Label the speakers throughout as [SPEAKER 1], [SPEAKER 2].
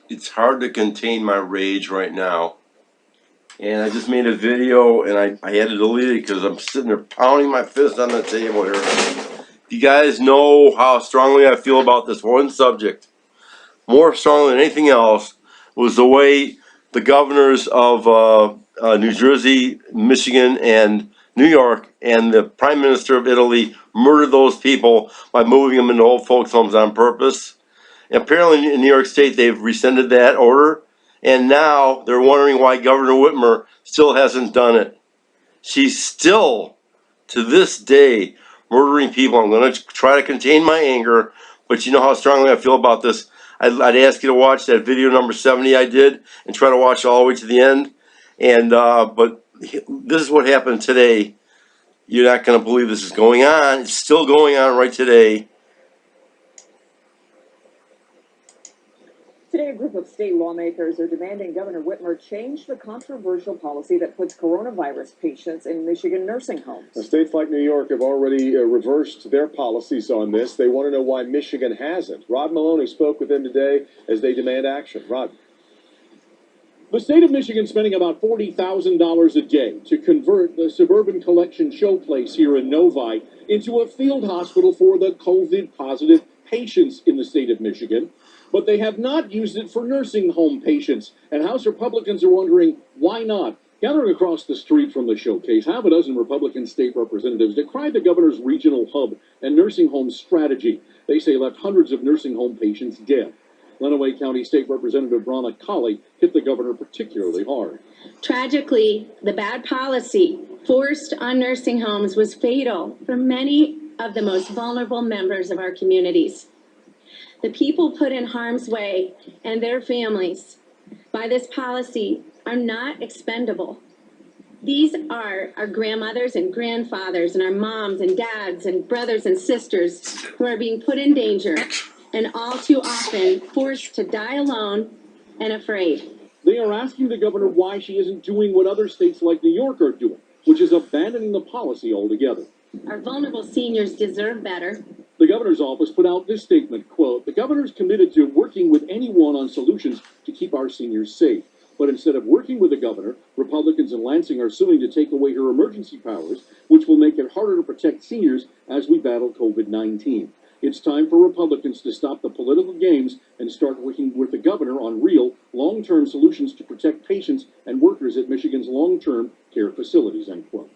[SPEAKER 1] It's hard to contain my rage right now. And I just made a video and I had to delete it because I'm sitting there pounding my fist on the table here. You guys know how strongly I feel about this one subject. More strongly than anything else was the way the governors of New Jersey, Michigan, and New York, and the Prime Minister of Italy murdered those people by moving them into old folks' homes on purpose. And apparently in New York State, they've rescinded that order. And now they're wondering why Governor Whitmer still hasn't done it. She's still, to this day, murdering people. I'm going to try to contain my anger, but you know how strongly I feel about this. I'd ask you to watch that video number 70 I did and try to watch all the way to the end. And but this is what happened today. You're not going to believe this is going on. It's still going on right today.
[SPEAKER 2] Today, a group of state lawmakers are demanding Governor Whitmer change the controversial policy that puts coronavirus patients in Michigan nursing homes.
[SPEAKER 3] Now, states like New York have already reversed their policies on this. They want to know why Michigan hasn't. Rod Maloney spoke with them today as they demand action. Rod.
[SPEAKER 4] The state of Michigan spending about $40,000 a day to convert the suburban collection showplace here in Novi into a field hospital for the COVID-positive patients in the state of Michigan. But they have not used it for nursing home patients. And House Republicans are wondering, why not? Gathering across the street from the showcase, half a dozen Republican state representatives decried the governor's regional hub and nursing home strategy. They say left hundreds of nursing home patients dead. Lenawee County State Representative Ronna Colley hit the governor particularly hard.
[SPEAKER 5] Tragically, the bad policy forced on nursing homes was fatal for many of the most vulnerable members of our communities. The people put in harm's way and their families by this policy are not expendable. These are our grandmothers and grandfathers and our moms and dads and brothers and sisters who are being put in danger and all too often forced to die alone and afraid.
[SPEAKER 4] They are asking the governor why she isn't doing what other states like New York are doing, which is abandoning the policy altogether.
[SPEAKER 5] Our vulnerable seniors deserve better.
[SPEAKER 4] The governor's office put out this statement, quote, "The governor's committed to working with anyone on solutions to keep our seniors safe. But instead of working with the governor, Republicans in Lansing are suing to take away her emergency powers, which will make it harder to protect seniors as we battle COVID-19. It's time for Republicans to stop the political games and start working with the governor on real, long-term solutions to protect patients and workers at Michigan's long-term care facilities," end quote.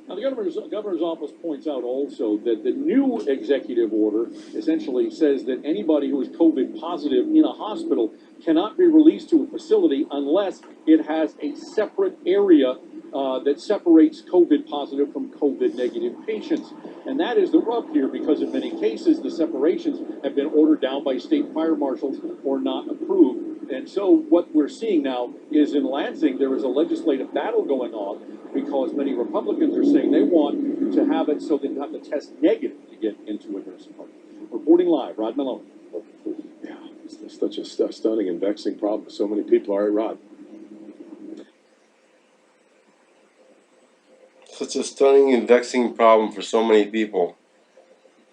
[SPEAKER 4] Now, the governor's office points out also that the new executive order essentially says that anybody who is COVID positive in a hospital cannot be released to a facility unless it has a separate area that separates COVID positive from COVID negative patients. And that is the rub here, because in many cases the separations have been ordered down by state fire marshals or not approved. And so what we're seeing now is in Lansing there is a legislative battle going on because many Republicans are saying they want to have it so they have to test negative to get into a nursing home. Reporting live, Rod Maloney.
[SPEAKER 3] Yeah, it's such a stunning and vexing problem for so many people. All right, Rod.
[SPEAKER 1] Such a stunning and vexing problem for so many people.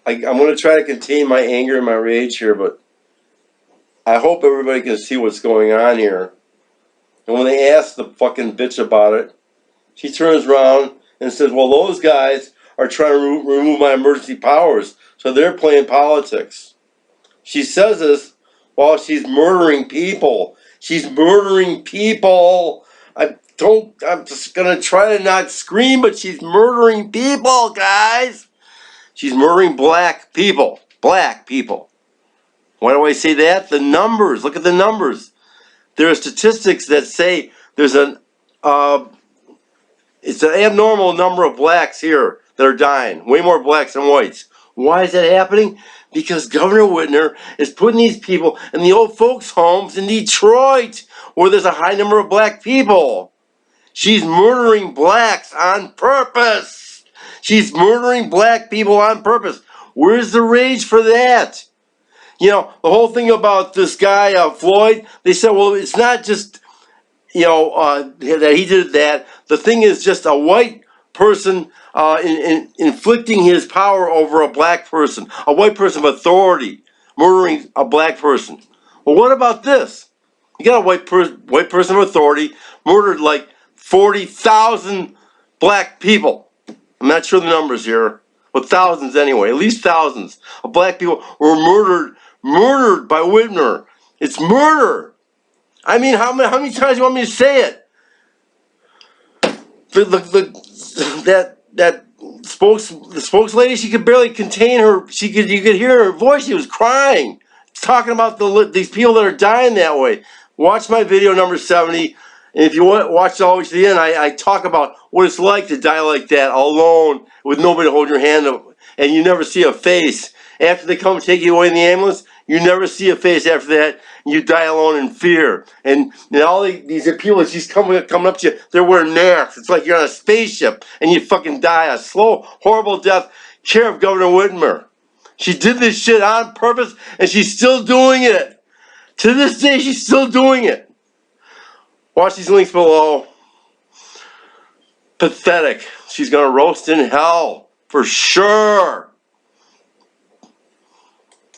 [SPEAKER 1] I'm going to try to contain my anger and my rage here, but I hope everybody can see what's going on here. And when they ask the fucking bitch about it, she turns around and says, well, those guys are trying to remove my emergency powers, so they're playing politics. She says this while she's murdering people. She's murdering people. I'm just going to try to not scream, but she's murdering people, guys. She's murdering black people. Black people. Why do I say that? The numbers. Look at the numbers. There are statistics that say there's it's an abnormal number of blacks here that are dying. Way more blacks than whites. Why is that happening? Because Governor Whitmer is putting these people in the old folks' homes in Detroit, where there's a high number of black people. She's murdering blacks on purpose. She's murdering black people on purpose. Where's the rage for that? You know, the whole thing about this guy, Floyd, they said, well, it's not just, that he did that. The thing is just a white person inflicting his power over a black person, a white person of authority, murdering a black person. Well, what about this? You got a white person of authority murdered like 40,000 black people. I'm not sure the numbers here, but thousands anyway. At least thousands of black people were murdered by Whitmer. It's murder. I mean, how many times do you want me to say it? That the spokeslady, she could barely contain her. You could hear her voice. She was crying, talking about these people that are dying that way. Watch my video number 70, and if you watch it all the way to the end, I talk about what it's like to die like that alone with nobody to hold your hand up, and you never see a face after they come take you away in the ambulance. You never see a face after that. You die alone in fear. And all these people that she's coming up to you, they're wearing masks. It's like you're on a spaceship and you fucking die a slow, horrible death. Care of Governor Whitmer. She did this shit on purpose and she's still doing it. To this day, she's still doing it. Watch these links below. Pathetic. She's gonna roast in hell for sure.